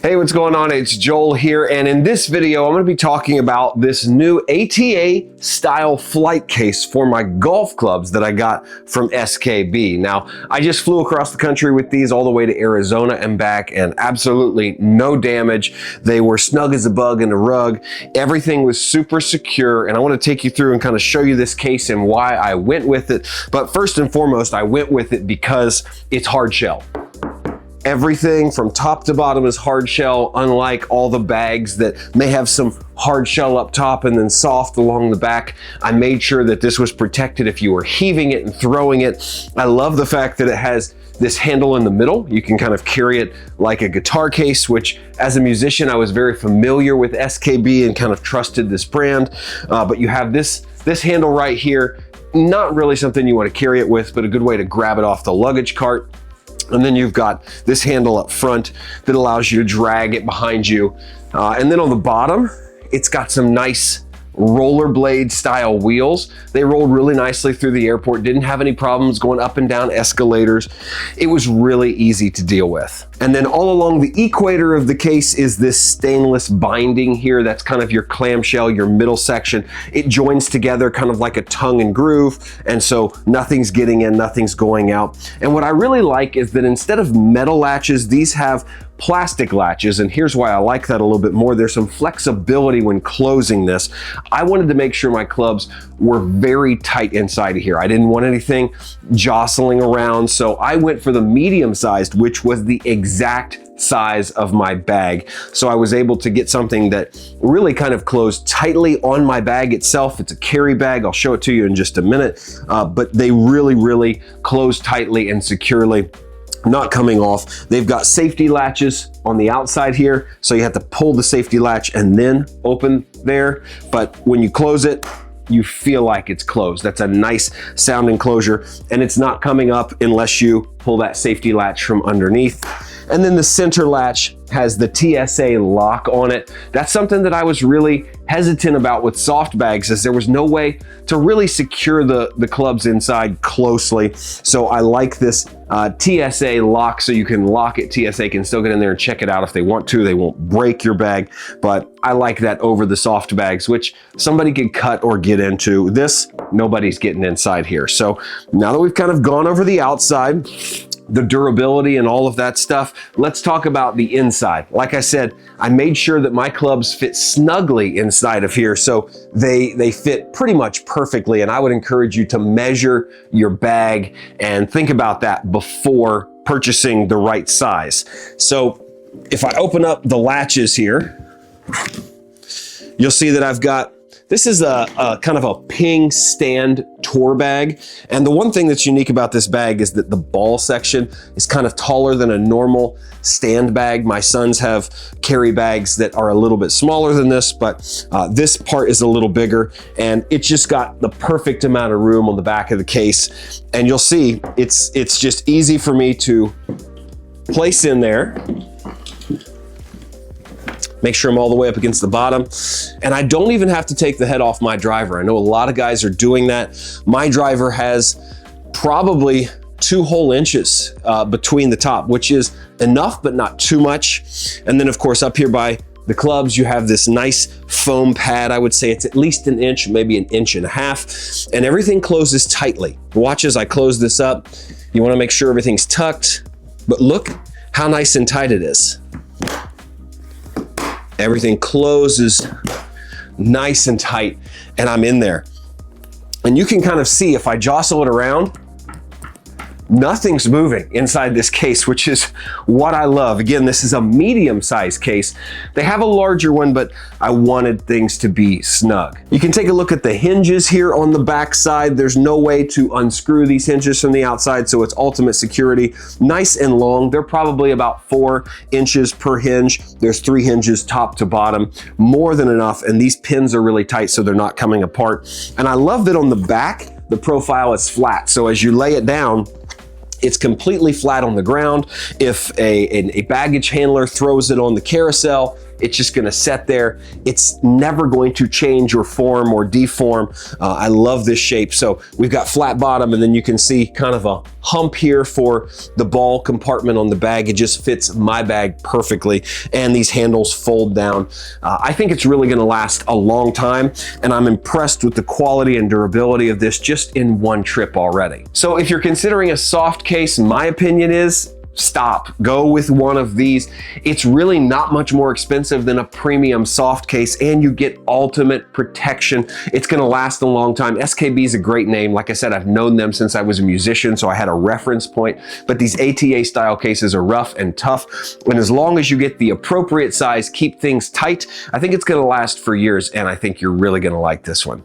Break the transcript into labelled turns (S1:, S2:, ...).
S1: Hey, what's going on? It's Joel here, and in this video, I'm going to be talking about this new ATA style flight case for my golf clubs that I got from SKB. Now, I just flew across the country with these all the way to Arizona and back, and absolutely no damage. They were snug as a bug in a rug. Everything was super secure, and I want to take you through and kind of show you this case and why I went with it. But first and foremost, I went with it because it's hard shell. Everything from top to bottom is hard shell, unlike all the bags that may have some hard shell up top and then soft along the back. I made sure that this was protected if you were heaving it and throwing it. I love the fact that it has this handle in the middle. You can kind of carry it like a guitar case, which as a musician, I was very familiar with SKB and kind of trusted this brand. But you have this handle right here. Not really something you want to carry it with, but a good way to grab it off the luggage cart. And then you've got this handle up front that allows you to drag it behind you. And then on the bottom, it's got some nice rollerblade style wheels. They rolled really nicely through the airport, didn't have any problems going up and down escalators. It was really easy to deal with. And then all along the equator of the case is this stainless binding here. That's kind of your clamshell, your middle section. It joins together kind of like a tongue and groove. And so nothing's getting in, nothing's going out. And what I really like is that instead of metal latches, these have plastic latches, and here's why I like that a little bit more. There's some flexibility when closing this. I wanted to make sure my clubs were very tight inside of here. I didn't want anything jostling around, so I went for the medium sized, which was the exact size of my bag. So I was able to get something that really kind of closed tightly on my bag itself. It's a carry bag. I'll show it to you in just a minute, but they really close tightly and securely, not coming off. They've got safety latches on the outside here, so you have to pull the safety latch and then open there. But when you close it, you feel like it's closed. That's a nice sounding closure, and it's not coming up unless you pull that safety latch from underneath. And then the center latch has the TSA lock on it. That's something that I was really hesitant about with soft bags, as there was no way to really secure the clubs inside closely. So I like this TSA lock, so you can lock it. TSA can still get in there and check it out if they want to. They won't break your bag, but I like that over the soft bags, which somebody could cut or get into. This, nobody's getting inside here. So now that we've kind of gone over the outside, the durability and all of that stuff, let's talk about the inside. Like I said, I made sure that my clubs fit snugly inside of here, so they fit pretty much perfectly. And I would encourage you to measure your bag and think about that before purchasing the right size. So if I open up the latches here, you'll see that I've got, this is a kind of a ping stand tour bag. And the one thing that's unique about this bag is that the ball section is kind of taller than a normal stand bag. My sons have carry bags that are a little bit smaller than this, but this part is a little bigger, and it's just got the perfect amount of room on the back of the case. And you'll see it's just easy for me to place in there. Make sure I'm all the way up against the bottom. And I don't even have to take the head off my driver. I know a lot of guys are doing that. My driver has probably 2 whole inches between the top, which is enough, but not too much. And then of course up here by the clubs, you have this nice foam pad. I would say it's at least an inch, maybe an inch and a half, and everything closes tightly. Watch as I close this up. You wanna make sure everything's tucked, but look how nice and tight it is. Everything closes nice and tight, and I'm in there. And you can kind of see if I jostle it around, nothing's moving inside this case, which is what I love. Again, this is a medium-sized case. They have a larger one, but I wanted things to be snug. You can take a look at the hinges here on the back side. There's no way to unscrew these hinges from the outside, so it's ultimate security. Nice and long. They're probably about 4 inches per hinge. There's 3 hinges top to bottom, more than enough, and these pins are really tight so they're not coming apart. And I love that on the back, the profile is flat, so as you lay it down, it's completely flat on the ground. If a baggage handler throws it on the carousel, It's just gonna set there. It's never going to change or form or deform. I love this shape. So we've got flat bottom, and then you can see kind of a hump here for the ball compartment on the bag. It just fits my bag perfectly, and these handles fold down. I think it's really gonna last a long time, and I'm impressed with the quality and durability of this just in one trip already. So if you're considering a soft case, my opinion is stop. Go with one of these. It's really not much more expensive than a premium soft case, and you get ultimate protection. It's gonna last a long time. SKB is a great name. Like I said, I've known them since I was a musician, so I had a reference point, but these ATA style cases are rough and tough, and as long as you get the appropriate size, keep things tight, I think it's gonna last for years, and I think you're really gonna like this one.